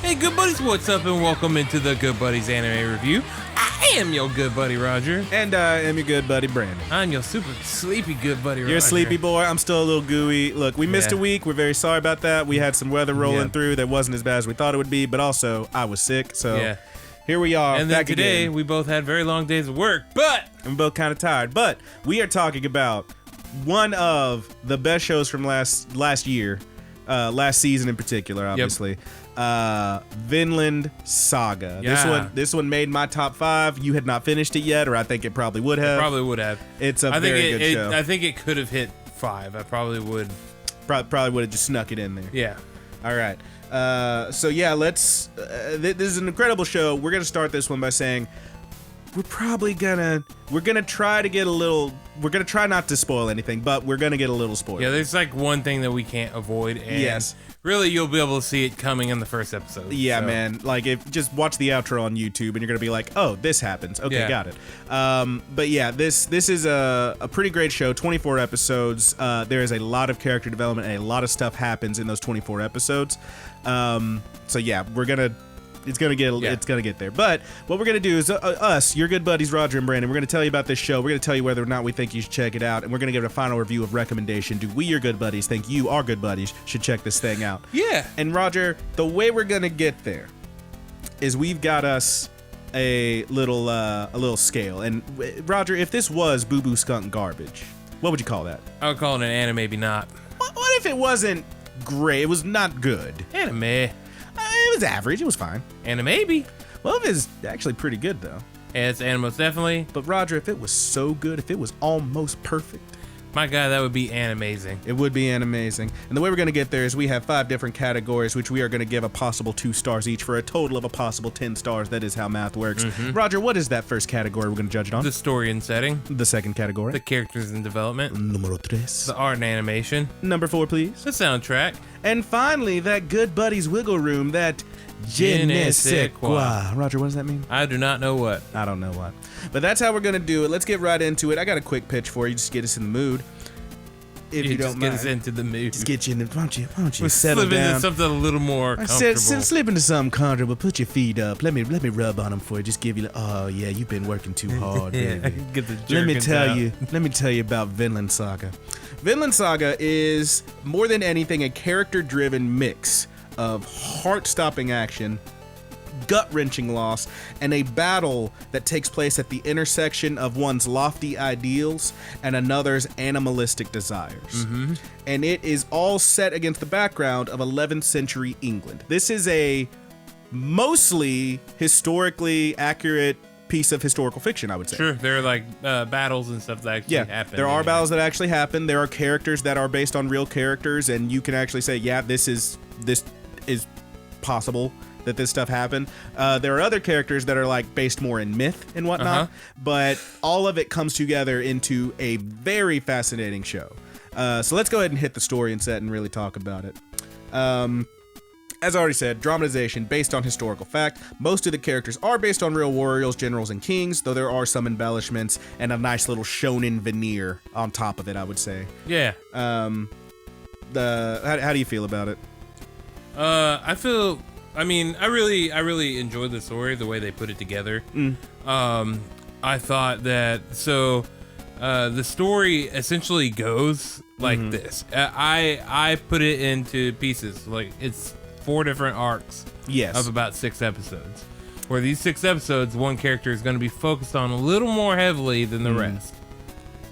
Hey, good buddies, what's up, and welcome into the Good Buddies Anime Review. I am your good buddy, Roger. And I am your good buddy, Brandon. I'm your super sleepy good buddy, Roger. You're a sleepy boy. I'm still a little gooey. Look, we missed a week. We're very sorry about that. We had some weather rolling through that wasn't as bad as we thought it would be, but also I was sick, so here we are. And then back today, again. We both had very long days of work, but I'm both kind of tired. But we are talking about one of the best shows from last year, last season in particular, obviously. Vinland Saga. This one made my top 5. You had not finished it yet, or I think it probably would have. It's a very good show. I think it could have hit 5. I probably would. Probably would have just snuck it in there. Yeah. All right. So yeah, let's. This is an incredible show. We're gonna start this one by saying we're gonna try to get a little. We're gonna try not to spoil anything, but we're gonna get a little spoiled. Yeah, there's like one thing that we can't avoid, and really you'll be able to see it coming in the first episode. Yeah, so. Man. Like, if just watch the outro on YouTube, and you're gonna be like, oh, this happens. Okay, got it. But yeah, this is a pretty great show. 24 episodes. There is a lot of character development, and a lot of stuff happens in those 24 episodes. So yeah, it's gonna get there. But what we're gonna do is us, your good buddies Roger and Brandon, we're gonna tell you about this show. We're gonna tell you whether or not we think you should check it out, and we're gonna give it a final review of recommendation. Do we, your good buddies, think you, our good buddies, should check this thing out? Yeah. And Roger, the way we're gonna get there is we've got us a little scale. And Roger, if this was Boo Boo Skunk garbage, what would you call that? I would call it an anime, maybe not. What if it wasn't great? It was not good. Anime. It was average. It was fine. Maybe. Well, it is actually pretty good, though. Yeah, it's most definitely. But Roger, if it was so good, if it was almost perfect, my God, that would be amazing. It would be amazing. And the way we're going to get there is we have 5 different categories, which we are going to give a possible 2 stars each for a total of a possible 10 stars. That is how math works. Roger, what is that first category we're going to judge it on? The story and setting. The second category. The characters and development. Numero 3. The art and animation. Number 4, please. The soundtrack. And finally, that good buddies wiggle room, that je ne sais quoi. Roger, what does that mean? I do not know what. I don't know what. But that's how we're going to do it. Let's get right into it. I got a quick pitch for you, just get us in the mood. If you don't mind. Just get us into the mood. Just get you in the, why don't you settle down. Slip into something a little more comfortable. Slip into something comfortable. Put your feet up. Let me rub on them for you. Just give you, oh yeah, you've been working too hard, baby. Get the Let me tell you about Vinland Saga. Vinland Saga is more than anything a character-driven mix of heart-stopping action, gut-wrenching loss, and a battle that takes place at the intersection of one's lofty ideals and another's animalistic desires. And it is all set against the background of 11th century England. This is a mostly historically accurate piece of historical fiction, I would say. Sure, there are like battles and stuff that actually happen. There are battles that actually happen. There are characters that are based on real characters, and you can actually say, yeah, this is possible that this stuff happened. There are other characters that are like based more in myth and whatnot, but all of it comes together into a very fascinating show. So let's go ahead and hit the story and set and really talk about it. As I already said, dramatization based on historical fact. Most of the characters are based on real warriors, generals, and kings, though there are some embellishments and a nice little shonen veneer on top of it, I would say. Yeah. How do you feel about it? I really enjoyed the story, the way they put it together. I thought that, the story essentially goes like this. I put it into pieces. Like, it's 4 different arcs of about 6 episodes. Where these 6 episodes, one character is going to be focused on a little more heavily than the rest.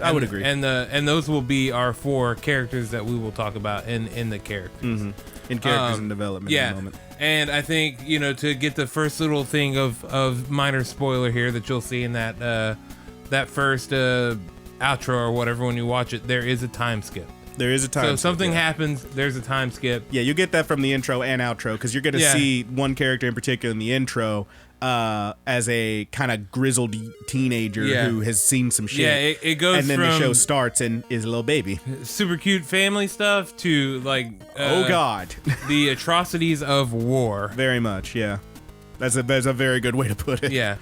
I would agree. And those will be our 4 characters that we will talk about in the characters. In characters and development in a moment. And I think, to get the first little thing of minor spoiler here that you'll see in that first outro or whatever when you watch it, there is a time skip. There is a time skip. So something happens, there's a time skip. Yeah, you get that from the intro and outro, because you're going to see one character in particular in the intro as a kind of grizzled teenager who has seen some shit. Yeah, it goes and then from the show starts and is a little baby. Super cute family stuff to like oh god, the atrocities of war. Very much, yeah. That's a very good way to put it. Yeah.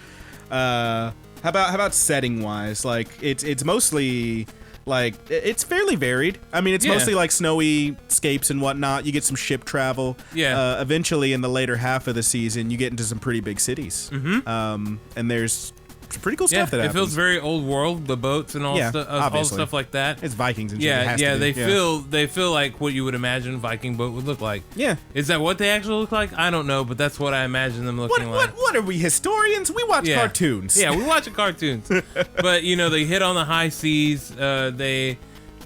How about setting wise? Like it's mostly like it's fairly varied. I mean, it's mostly like snowy scapes and whatnot. You get some ship travel. Yeah. Eventually, in the later half of the season, you get into some pretty big cities. Mm-hmm. And there's some pretty cool stuff that happens. It feels very old world, the boats and all stuff like that. It's Vikings and shit. Yeah, It has to be. they feel like what you would imagine a Viking boat would look like. Yeah. Is that what they actually look like? I don't know, but that's what I imagine them looking like. What are we, historians? We watch cartoons. Yeah, we watch cartoons. But they hit on the high seas.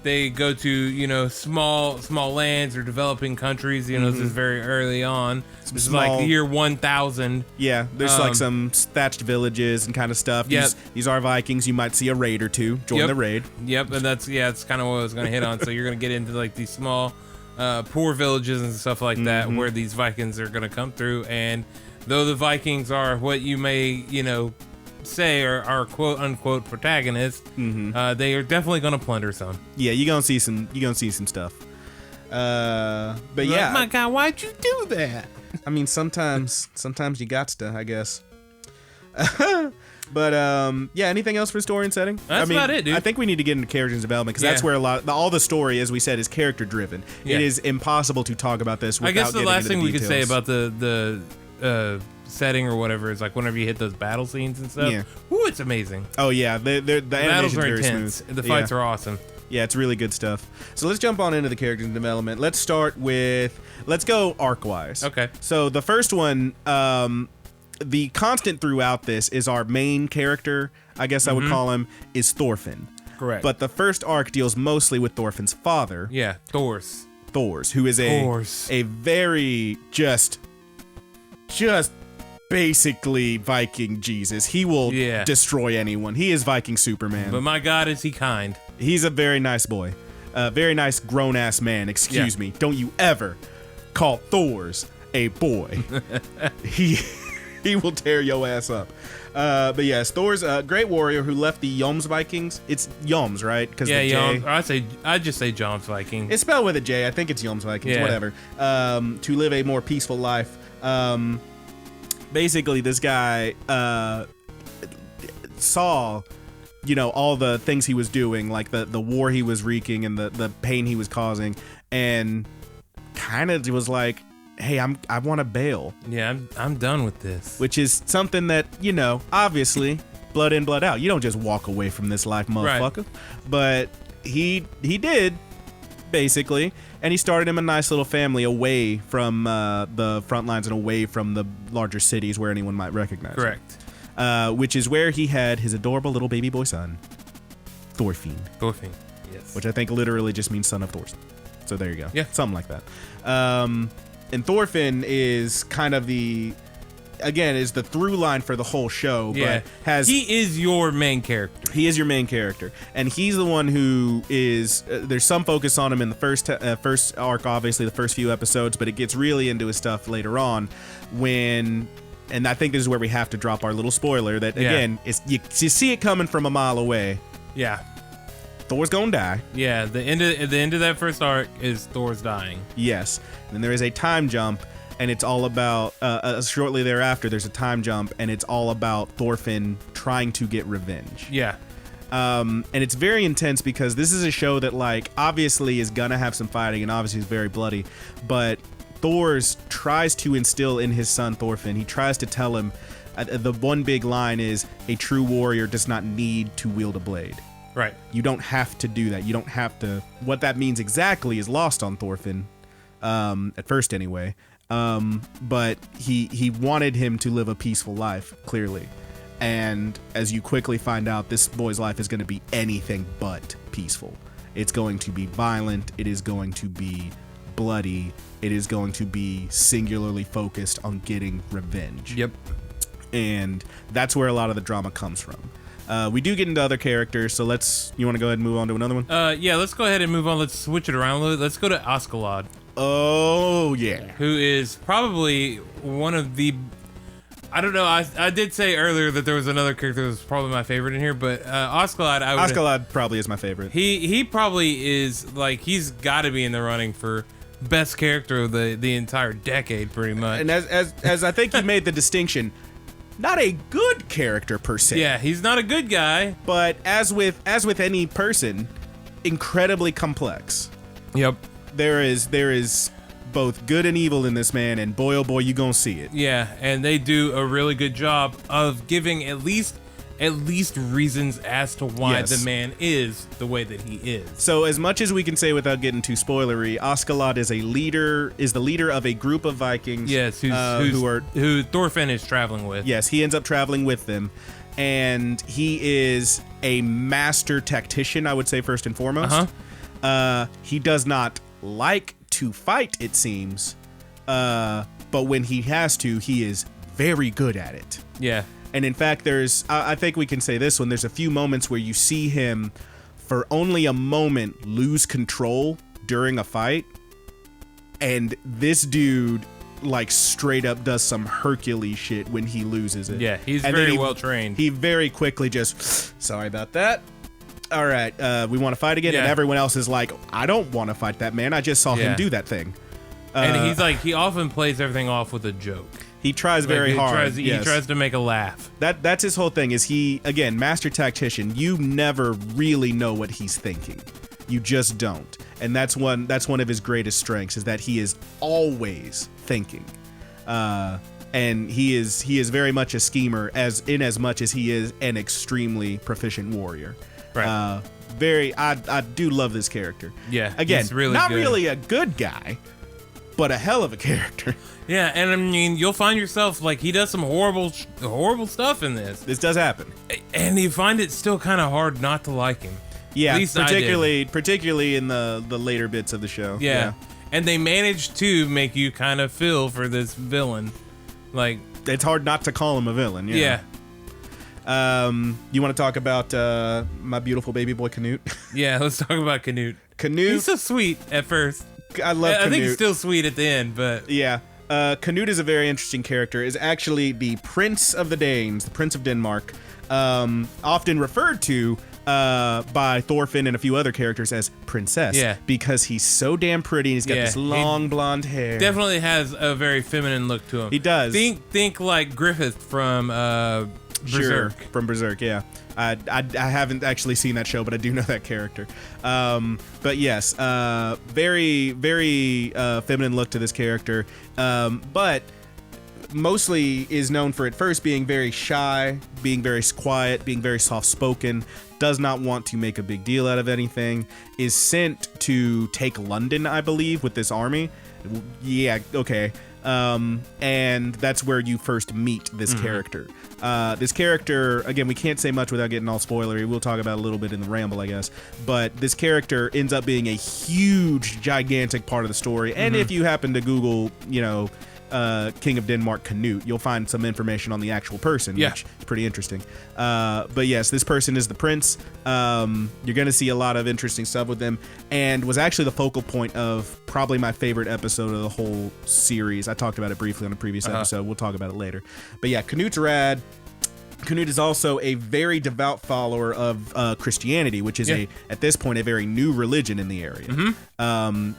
They go to small lands or developing countries. This is very early on. This is like the year 1000. Yeah, there's like some thatched villages and kind of stuff. Yep. These are Vikings. You might see a raid or two join the raid. Yep, and that's kind of what I was going to hit on. So you're going to get into like these small, poor villages and stuff like that where these Vikings are going to come through. And though the Vikings are what you may, say are quote unquote protagonists, they are definitely going to plunder some. Yeah, you're gonna see some stuff. But yeah, my God, why'd you do that? I mean, sometimes you got to, I guess. But yeah, anything else for story and setting? That's about it, dude. I think we need to get into character development because that's where all the story, as we said, is character driven. Yeah. It is impossible to talk about this without I guess the getting last into thing the we could say details. about the setting or whatever is like whenever you hit those battle scenes and stuff. Yeah. Ooh, it's amazing. Oh yeah, the battles animation's are very intense. smooth. The fights are awesome. Yeah, it's really good stuff. So let's jump on into the character development. Let's go arc-wise. Okay. So the first one, the constant throughout this is our main character, I guess I would call him, is Thorfinn. Correct. But the first arc deals mostly with Thorfinn's father, Yeah, Thors, who is Thors. a very just basically Viking Jesus. He will destroy anyone. He is Viking Superman. But my God, is he kind. He's a very nice boy. Very nice grown-ass man. Excuse me. Don't you ever call Thors a boy. He will tear your ass up. But yes, Thor's a great warrior who left the Joms Vikings. It's Joms, right? Yeah, Joms. I just say Joms Viking. It's spelled with a J. I think it's Joms Vikings. Yeah. Whatever. To live a more peaceful life. Basically, this guy saw, all the things he was doing, like the war he was wreaking and the pain he was causing, and kind of was like, hey, I want to bail. Yeah, I'm done with this. Which is something that, obviously, blood in, blood out. You don't just walk away from this life, motherfucker. Right. But he did, basically, and he started him a nice little family away from the front lines and away from the larger cities where anyone might recognize Correct. him. Which is where he had his adorable little baby boy son, Thorfinn. Thorfinn, yes. Which I think literally just means son of Thor. So there you go. Yeah. Something like that. And Thorfinn is kind of is the through line for the whole show. Yeah. But he is your main character. He is your main character. And he's the one who is, there's some focus on him in the first arc, obviously, the first few episodes, but it gets really into his stuff later on and I think this is where we have to drop our little spoiler that, again, you see it coming from a mile away. Yeah. Thor's gonna die. Yeah, the end of that first arc is Thor's dying. Yes. And then there is a time jump, and it's all about, shortly thereafter, there's a time jump, and it's all about Thorfinn trying to get revenge. Yeah. And it's very intense because this is a show that, like, obviously is gonna have some fighting, and obviously is very bloody, but Thor's tries to instill in his son Thorfinn, he tries to tell him, the one big line is, a true warrior does not need to wield a blade. Right. You don't have to do that. You don't have to. What that means exactly is lost on Thorfinn, at first anyway. But he wanted him to live a peaceful life, clearly. And as you quickly find out, this boy's life is going to be anything but peaceful. It's going to be violent. It is going to be bloody. It is going to be singularly focused on getting revenge. Yep. And that's where a lot of the drama comes from. We do get into other characters, so you want to go ahead and move on to another one? Yeah, let's go ahead and move on. Let's switch it around a little. Let's go to Askeladd. Oh, yeah. Who is probably one of the... I don't know, I did say earlier that there was another character that was probably my favorite in here, but Askeladd... Askeladd probably is my favorite. He probably is, like, he's got to be in the running for best character of the entire decade, pretty much. And as I think you made the distinction, not a good character per se. Yeah, he's not a good guy. But as with any person, incredibly complex. Yep. There is both good and evil in this man, and boy oh boy, you gonna see it. Yeah, and they do a really good job of giving at least reasons as to why Yes. the man is the way that he is. So as much as we can say without getting too spoilery, Askeladd is the leader of a group of Vikings. Yes, who Thorfinn is traveling with. Yes, he ends up traveling with them, and he is a master tactician, I would say, first and foremost. He does not like to fight, it seems, but when he has to, he is very good at it. Yeah. And in fact, I think we can say this one, there's a few moments where you see him, for only a moment, lose control during a fight, and this dude, like, straight up does some Hercules shit when he loses it. Yeah, he's And very then well trained. He very quickly just, sorry about that. All right, we want to fight again, and Yeah. everyone else is like, I don't want to fight that man. I just saw him Yeah. do that thing. And he's like, he often plays everything off with a joke. He tries very hard. He tries to make a laugh. That's his whole thing. Is he, again, master tactician? You never really know what he's thinking. You just don't. And that's one of his greatest strengths, is that he is always thinking. And he is very much a schemer, as much as he is an extremely proficient warrior. Right. I do love this character. Yeah, Again, he's really not good. really a good guy, but a hell of a character. Yeah, and I mean, you'll find yourself, like, he does some horrible stuff in this. This does happen. And you find it still kind of hard not to like him. Yeah, At least I did. particularly in the later bits of the show. Yeah. And they managed to make you kind of feel for this villain. Like, It's hard not to call him a villain. yeah. You want to talk about my beautiful baby boy Canute? Yeah, let's talk about Canute. Canute, He's so sweet at first. I love Canute. I think he's still sweet at the end, but Yeah. Canute is a very interesting character. Is actually the Prince of the Danes, the Prince of Denmark, often referred to by Thorfinn and a few other characters as Princess. Yeah. Because he's so damn pretty. And he's got Yeah, this he long blonde hair. definitely has a very feminine look to him. He does. Think like Griffith from Sure, Berserk. from Berserk, yeah. I haven't actually seen that show, but I do know that character. But yes, very, very feminine look to this character. But mostly is known for at first being very shy, being very quiet, being very soft-spoken, does not want to make a big deal out of anything, is sent to take London, I believe, with this army. Yeah, okay. And that's where you first meet this character. This character, again, we can't say much without getting all spoilery. We'll talk about it a little bit in the ramble, I guess. But this character ends up being a huge, gigantic part of the story. And if you happen to Google, King of Denmark Canute, you'll find some information on the actual person, which is pretty interesting. But yes, this person is the prince. You're going to see a lot of interesting stuff with him, and was actually the focal point of probably my favorite episode of the whole series. I talked about it briefly on a previous episode. We'll talk about it later. But yeah, Canute's rad. Canute is also a very devout follower of Christianity, which is at this point, a very new religion in the area.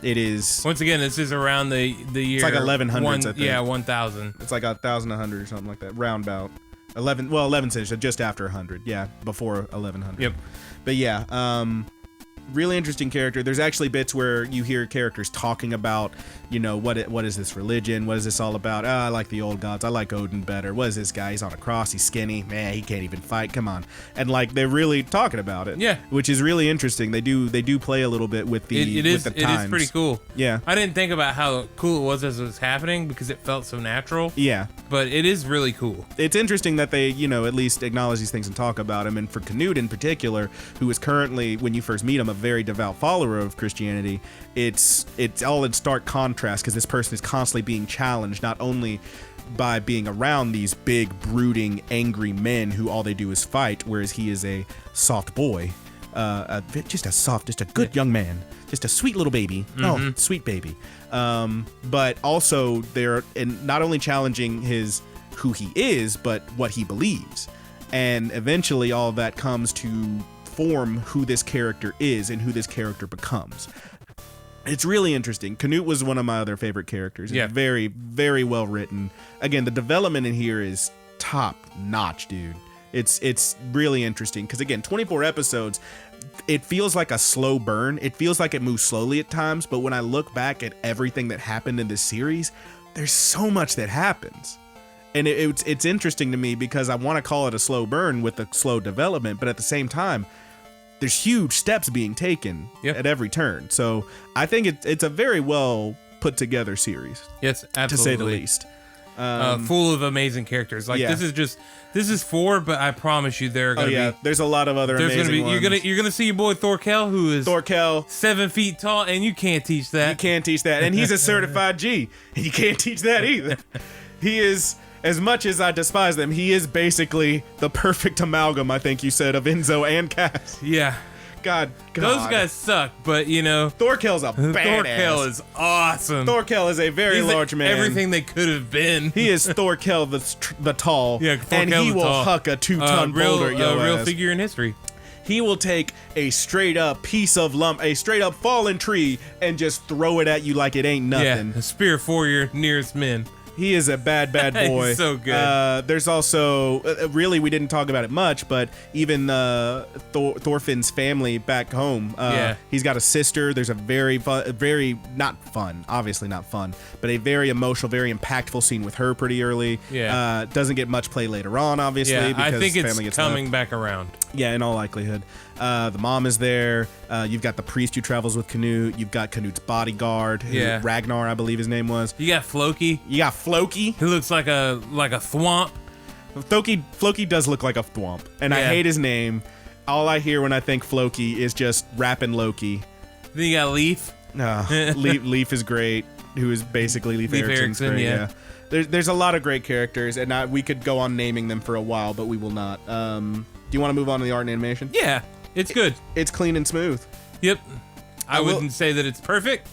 It is, Once again, this is around the year. it's like 1100s, I think. Yeah, 1000. It's like 1100 or something like that, roundabout. 11 centuries, just after 100. Yeah, before 1100. Yep. But yeah, really interesting character. There's actually bits where you hear characters talking about, what is this religion? What is this all about? I like the old gods. I like Odin better. What is this guy? He's on a cross. He's skinny. Man, he can't even fight. Come on. And like, they're really talking about it. Yeah. Which is really interesting. They do play a little bit with the It is times. pretty cool. Yeah. I didn't think about how cool it was as it was happening because it felt so natural. Yeah. But it is really cool. It's interesting that they, at least acknowledge these things and talk about them. And for Canute in particular, who is currently, when you first meet him, a very devout follower of Christianity, it's all in stark contrast because this person is constantly being challenged, not only by being around these big, brooding, angry men who all they do is fight, whereas he is a soft boy, just a good young man, just a sweet little baby. Oh, sweet baby. But also they're not only challenging who he is, but what he believes. And eventually all of that comes to form who this character is and who this character becomes. It's really interesting. Canute was one of my other favorite characters. It's very, very well written. Again, the development in here is top notch, dude. It's really interesting because, again, 24 episodes, it feels like a slow burn. It feels like it moves slowly at times, but when I look back at everything that happened in this series, there's so much that happens. And it's interesting to me because I want to call it a slow burn with a slow development, but at the same time, there's huge steps being taken at every turn. So I think it's a very well put together series. Yes, absolutely. To say the least. Full of amazing characters. Like this is 4, but I promise you there are going to be. There's a lot of other amazing ones. You're gonna see your boy Thorkel, who is 7 feet tall, and you can't teach that. You can't teach that, and he's a certified G, and you can't teach that either. He is. As much as I despise them, he is basically the perfect amalgam, I think you said, of Enzo and Cass. Yeah. God. Those guys suck, but Thorkel's a badass. Thorkel is awesome. Thorkel is a very large man. Everything they could have been. He is Thorkel the tall. Yeah, Thorkel and he will huck a 2-ton boulder. Real figure in history. He will take a straight up piece of lump, a straight up fallen tree, and just throw it at you like it ain't nothing. Yeah, a spear for your nearest men. He is a bad boy. He's so good. There's also, really, we didn't talk about it much, but even Thorfinn's family back home. He's got a sister. There's a very obviously not fun, but a very emotional, very impactful scene with her pretty early. Yeah. Doesn't get much play later on, obviously. Yeah, because I think it's family gets coming left. back around. Yeah, in all likelihood. The mom is there. You've got the priest who travels with Canute. You've got Canute's bodyguard, Ragnar, I believe his name was. You got Floki. Floki. He looks like a thwomp. Floki does look like a thwomp, and I hate his name. All I hear when I think Floki is just rapping Loki. Then you got Leaf. Leaf is great, who is basically Leif Erikson's great. Yeah. There's a lot of great characters, and we could go on naming them for a while, but we will not. Do you want to move on to the art and animation? Yeah, it's good. It's clean and smooth. Yep. I wouldn't say that it's perfect.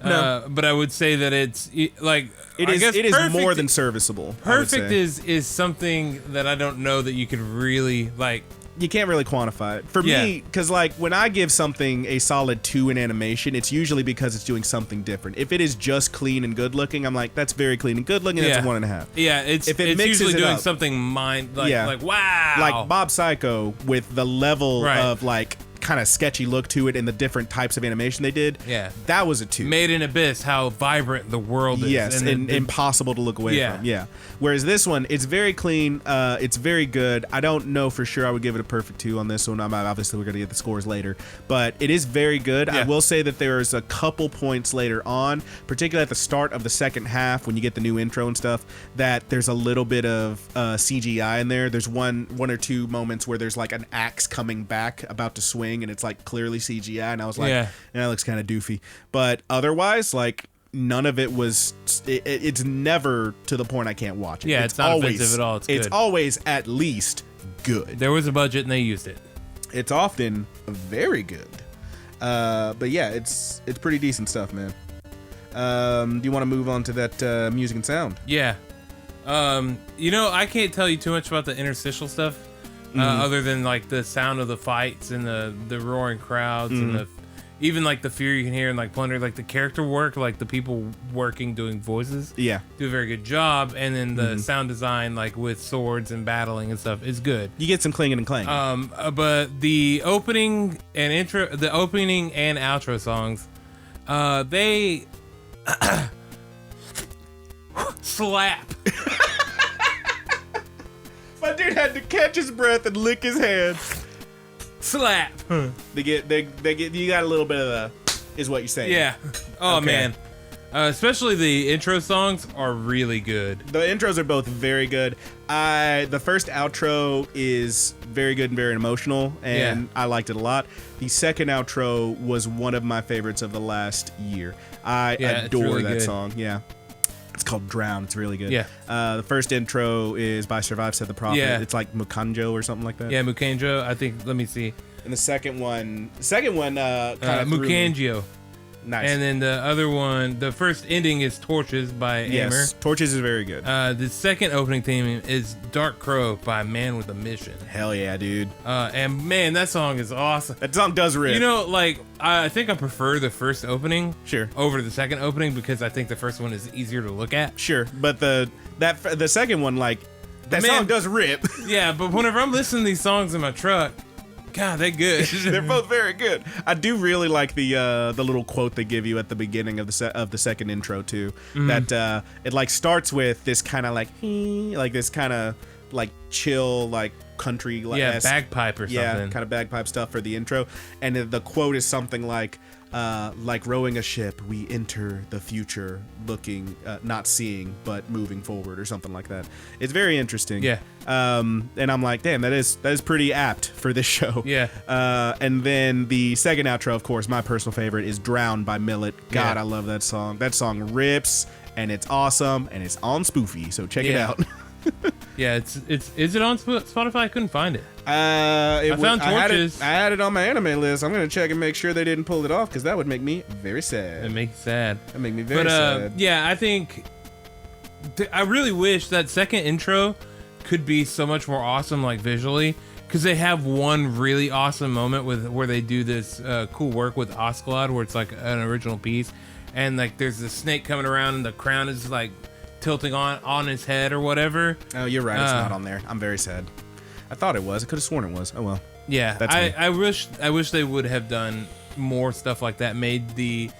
No. But I would say that it's like it is more than serviceable. Perfect is something that I don't know that you could really like. You can't really quantify it. For me, because like when I give something a solid 2 in animation, it's usually because it's doing something different. If it is just clean and good looking, I'm like, that's very clean and good looking. That's a 1.5. Yeah, it's usually doing something like wow, like Bob Psycho with the level of like kind of sketchy look to it and the different types of animation they did. Yeah, that was a 2. Made in Abyss, how vibrant the world is. Yes, and impossible to look away from. Yeah. Whereas this one, it's very clean. It's very good. I don't know for sure I would give it a perfect 2 on this one. Obviously, we're going to get the scores later. But it is very good. Yeah. I will say that there's a couple points later on, particularly at the start of the second half when you get the new intro and stuff, that there's a little bit of CGI in there. There's one or two moments where there's like an axe coming back about to swing, and it's like clearly CGI, and I was like, that looks kind of doofy. But otherwise, like, none of it was. It's never to the point I can't watch it. Yeah, it's not always offensive at all. It's good. It's always at least good. There was a budget and they used it. It's often very good. But yeah, it's pretty decent stuff, man. Do you want to move on to that music and sound? Yeah. I can't tell you too much about the interstitial stuff. Other than like the sound of the fights and the roaring crowds and even like the fear you can hear and like plunder, like the character work, like the people working doing voices, do a very good job. And then the sound design, like with swords and battling and stuff, is good. You get some clanging and clanging. But the opening and outro songs, they slap. My dude had to catch his breath and lick his hands. Slap. They get. You got a little bit of is what you're saying. Yeah. Oh man. Especially the intro songs are really good. The intros are both very good. The first outro is very good and very emotional, and I liked it a lot. The second outro was one of my favorites of the last year. I adore really that song. Yeah. It's called Drown. It's really good. Yeah. The first intro is by Survive Said the Prophet. Yeah. It's like Mukanjo or something like that. Yeah, Mukanjo. I think. Let me see. And the second one kind of Mukanjo. Nice. And then the other one, the first ending is Torches by Aimer. Torches is very good. The second opening theme is Dark Crow by Man with a Mission. Hell yeah, dude. And man, that song is awesome. That song does rip. You know, like, I think I prefer the first opening Sure. over the second opening because I think the first one is easier to look at. Sure, but the second one, like, that Man. song does rip. Yeah, but whenever I'm listening to these songs in my truck, God, they're good. They're both very good. I do really like the little quote they give you at the beginning of the second intro too. That it like starts with this kind of like this kind of like chill like country bagpipe or something. Yeah, kind of bagpipe stuff for the intro, and the quote is something like rowing a ship, we enter the future looking, not seeing, but moving forward, or something like that. It's very interesting. Yeah. And I'm like, damn, that is pretty apt for this show. Yeah. And then the second outro, of course, my personal favorite is "Drown" by Millet. God, Yeah. I love that song. That song rips, and it's awesome, and it's on Spoofy, so check it out. Yeah, is it on Spotify? I couldn't find it. I found Torches. I had it on my anime list. I'm gonna check and make sure they didn't pull it off because that would make me very sad. It makes it sad. That make me very sad. Yeah, I think I really wish that second intro could be so much more awesome, like visually, because they have one really awesome moment where they do this cool work with Oscalad, where it's like an original piece, and like there's the snake coming around and the crown is like tilting on his head or whatever. Oh, you're right. It's not on there. I'm very sad. I thought it was. I could have sworn it was. Oh well. Yeah, That's me. I wish they would have done more stuff like that. Made the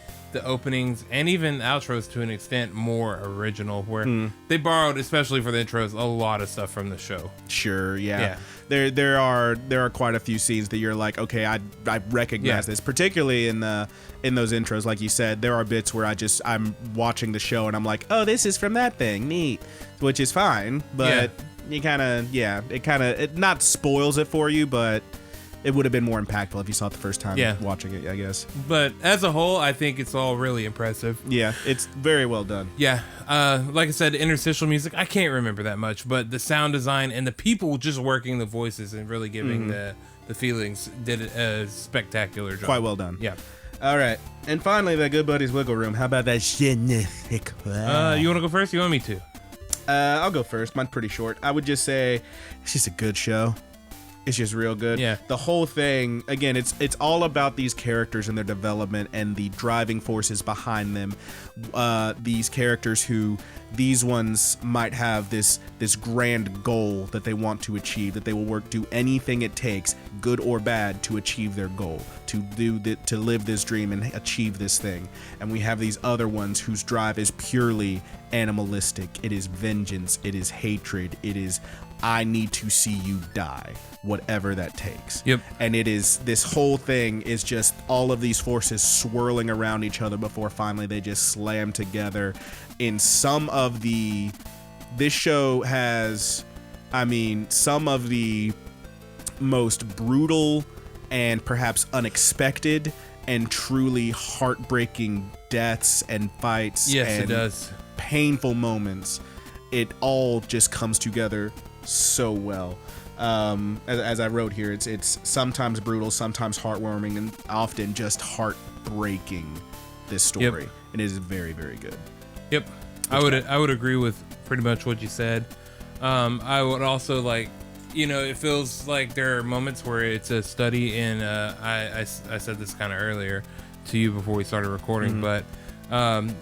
openings and even outros to an extent more original, where they borrowed, especially for the intros, a lot of stuff from the show. Sure. Yeah. There are quite a few scenes that you're like, okay, I recognize this, particularly in those intros. Like you said, there are bits where I'm watching the show and I'm like, oh, this is from that thing, neat, which is fine, but you kind of it not spoils it for you, but it would have been more impactful if you saw it the first time watching it, I guess. But as a whole, I think it's all really impressive. Yeah, it's very well done. Yeah, like I said, interstitial music, I can't remember that much, but the sound design and the people just working the voices and really giving the feelings did a spectacular job. Quite well done. Yeah. All right, and finally, the Good Buddies Wiggle Room. How about that shit? You want to go first? You want me to? I'll go first. Mine's pretty short. I would just say it's just a good show. It's just real good. Yeah. The whole thing, again, it's all about these characters and their development and the driving forces behind them. These characters who, these ones might have this grand goal that they want to achieve, that they will do anything it takes, good or bad, to achieve their goal, to live this dream and achieve this thing. And we have these other ones whose drive is purely animalistic. It is vengeance. It is hatred. It is, I need to see you die, whatever that takes. Yep. And it is, this whole thing is just all of these forces swirling around each other before finally they just slam together. In some of this show has, some of the most brutal and perhaps unexpected and truly heartbreaking deaths and fights. Yes, and it does. Painful moments. It all just comes together so well. As I wrote here, it's sometimes brutal, sometimes heartwarming, and often just heartbreaking, this story. Yep. And it is very, very good. Yep. I would agree with pretty much what you said. I would also it feels like there are moments where it's a study in I said this kind of earlier to you before we started recording, but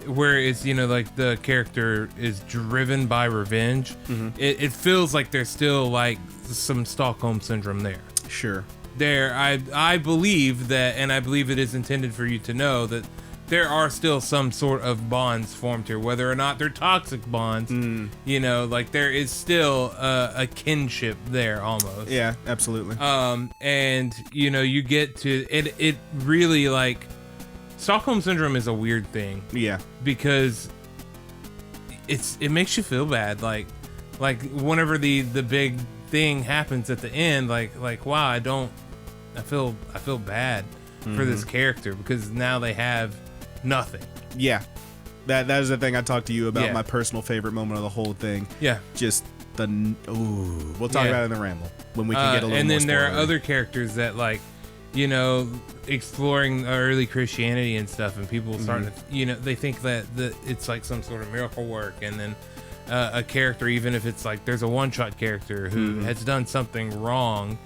where it's the character is driven by revenge. It feels like there's still like some Stockholm syndrome there. Sure. I believe that, and I believe it is intended for you to know that there are still some sort of bonds formed here, whether or not they're toxic bonds. There is still a kinship there almost. Yeah, absolutely. And you get to it. It really Stockholm syndrome is a weird thing. Yeah. Because it makes you feel bad. Like whenever the big thing happens at the end, wow, I feel bad for this character because now they have nothing. Yeah. That is the thing I talked to you about, my personal favorite moment of the whole thing. Yeah. Just we'll talk about it in the ramble when we can get a little more and then there are spoilery. other characters that you know, exploring early Christianity and stuff, and people starting to, you know, they think that it's like some sort of miracle work, and then a character, even if it's like there's a one-shot character who has done something wrong,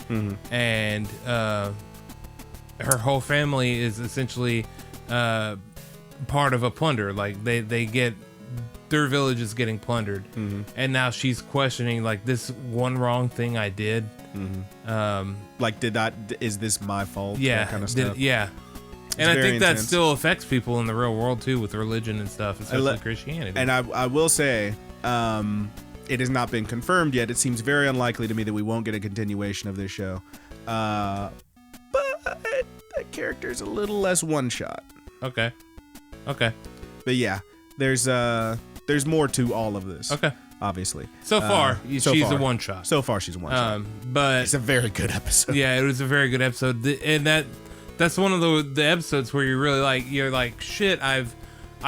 and her whole family is essentially part of a plunder. Like they get their village is getting plundered, and now she's questioning like this one wrong thing I did. Like, is this my fault? Yeah, that kind of stuff. And I think that intense. still affects people in the real world too, with religion and stuff, especially Christianity. And I will say, it has not been confirmed yet. It seems very unlikely to me that we won't get a continuation of this show. But that character's a little less one shot. Okay. But yeah, there's more to all of this. Okay. Obviously. So far, she's a one shot. So far, she's a one shot. But it's a very good episode. Yeah, it was a very good episode, and that's one of the episodes where you're like, shit, I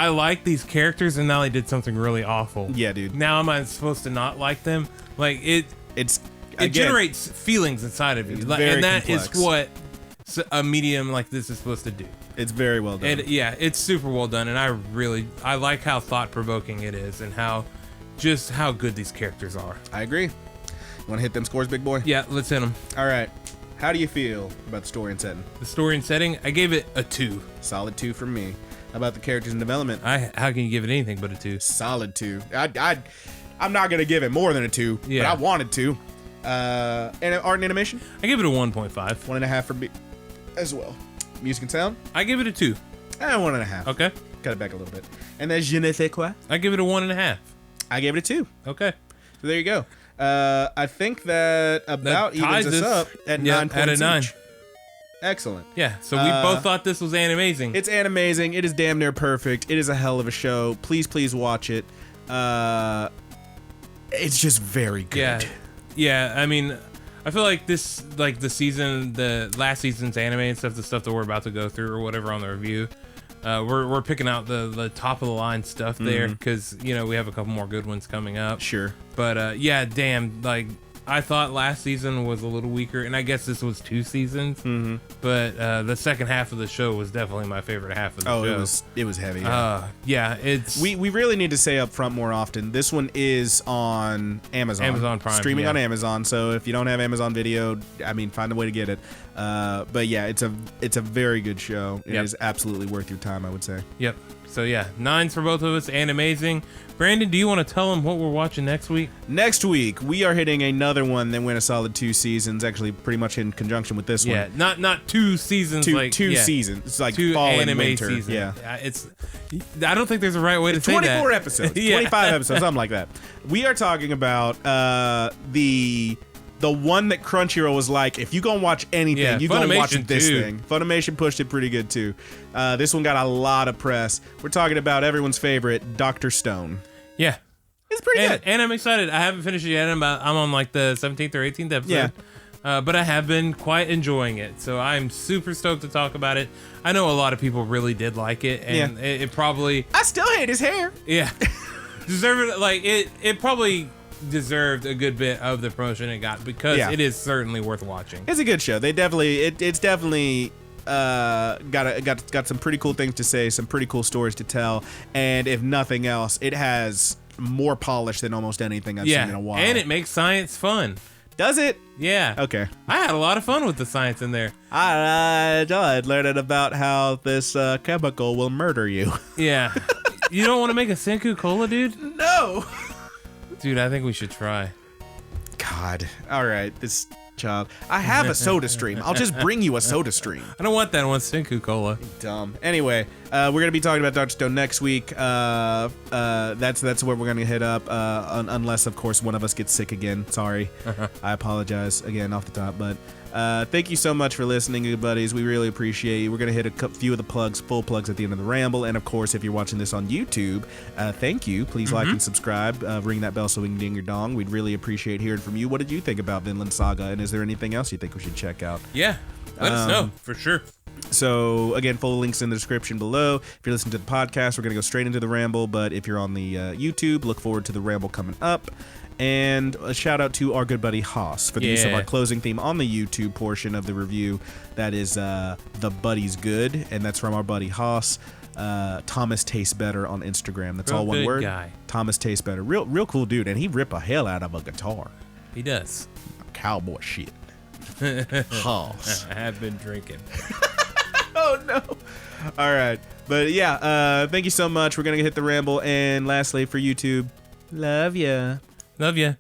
like these characters, and now they did something really awful. Yeah, dude. Now am I supposed to not like them? Like it generates feelings inside of you, and that is what a medium like this is supposed to do. It's very well done. And yeah, it's super well done, and I like how thought-provoking it is, and how good these characters are. I agree. You want to hit them scores, big boy? Yeah, let's hit them. All right. How do you feel about the story and setting? The story and setting, I gave it a 2. Solid 2 from me. How about the characters and development? How can you give it anything but a 2? Solid 2. I'm not gonna give it more than a 2, but I wanted to. And art and animation? I give it a 1.5. 1.5 for me as well. Music and sound? I give it a 2. 1.5. Okay. Cut it back a little bit. And then je ne sais quoi? I give it a 1.5. I gave it a 2. Okay. So there you go. I think that about evens us up at 9 points out of 9. each. Excellent. Yeah, so we both thought this was animazing. It's animazing. It is damn near perfect. It is a hell of a show. Please watch it. It's just very good. Yeah. I mean, I feel like this, like the last season's anime and stuff, the stuff that we're about to go through or whatever on the review, we're picking out the top of the line stuff there, because we have a couple more good ones coming up. Sure. But yeah, damn, like I thought last season was a little weaker, and I guess this was 2 seasons. But the second half of the show was definitely my favorite half of the show. It was heavy. Yeah, it's we really need to say up front more often. This one is on Amazon Prime, streaming on Amazon. So if you don't have Amazon Video, I mean, find a way to get it. But yeah, it's a very good show. It is absolutely worth your time, I would say. Yep. So yeah, 9s for both of us, and amazing. Brandon, do you want to tell them what we're watching next week? Next week, we are hitting another one that went a solid 2 seasons, actually pretty much in conjunction with this one. Yeah, not 2 seasons. Two seasons. It's like 2 fall anime and winter. seasons. Yeah. I don't think there's a right way to say that. 24 episodes, 25 episodes, something like that. We are talking about the one that Crunchyroll was like, if you gonna watch anything, you gonna watch this thing. Funimation pushed it pretty good too. This one got a lot of press. We're talking about everyone's favorite, Dr. Stone. Yeah. It's pretty good. And I'm excited. I haven't finished it yet. I'm on like the 17th or 18th episode. Yeah. But I have been quite enjoying it. So I'm super stoked to talk about it. I know a lot of people really did like it. And it probably... I still hate his hair. Yeah. It probably deserved a good bit of the promotion it got, because it is certainly worth watching. It's a good show. It's definitely got some pretty cool things to say, some pretty cool stories to tell, and if nothing else, it has more polish than almost anything I've seen in a while. And it makes science fun. Does it? Yeah. Okay. I had a lot of fun with the science in there. I learned about how this chemical will murder you. Yeah. You don't want to make a Senku Cola, dude? No. Dude, I think we should try. God. All right. This child. I have a soda stream. I'll just bring you a soda stream. I don't want that one, Senku Cola. Dumb. Anyway, we're going to be talking about Dr. Stone next week. That's where we're going to hit up, unless, of course, one of us gets sick again. Sorry. I apologize again off the top, but thank you so much for listening, good buddies. We really appreciate you. We're going to hit a few of the full plugs at the end of the ramble. And of course, if you're watching this on YouTube, thank you. Please like and subscribe. Ring that bell so we can ding your dong. We'd really appreciate hearing from you. What did you think about Vinland Saga? And is there anything else you think we should check out? Yeah, let us know for sure. So, again, full links in the description below. If you're listening to the podcast, we're going to go straight into the ramble. But if you're on the YouTube, look forward to the ramble coming up. And a shout out to our good buddy Haas for the use of our closing theme on the YouTube portion of the review. That is The Buddy's Good. And that's from our buddy Haas. Thomas Tastes Better on Instagram. That's all one word. Guy. Thomas Tastes Better. Real cool dude. And he rip a hell out of a guitar. He does. Cowboy shit. Haas. I have been drinking. Oh no. All right. But yeah, thank you so much. We're going to hit the ramble. And lastly, for YouTube, love ya. Love ya.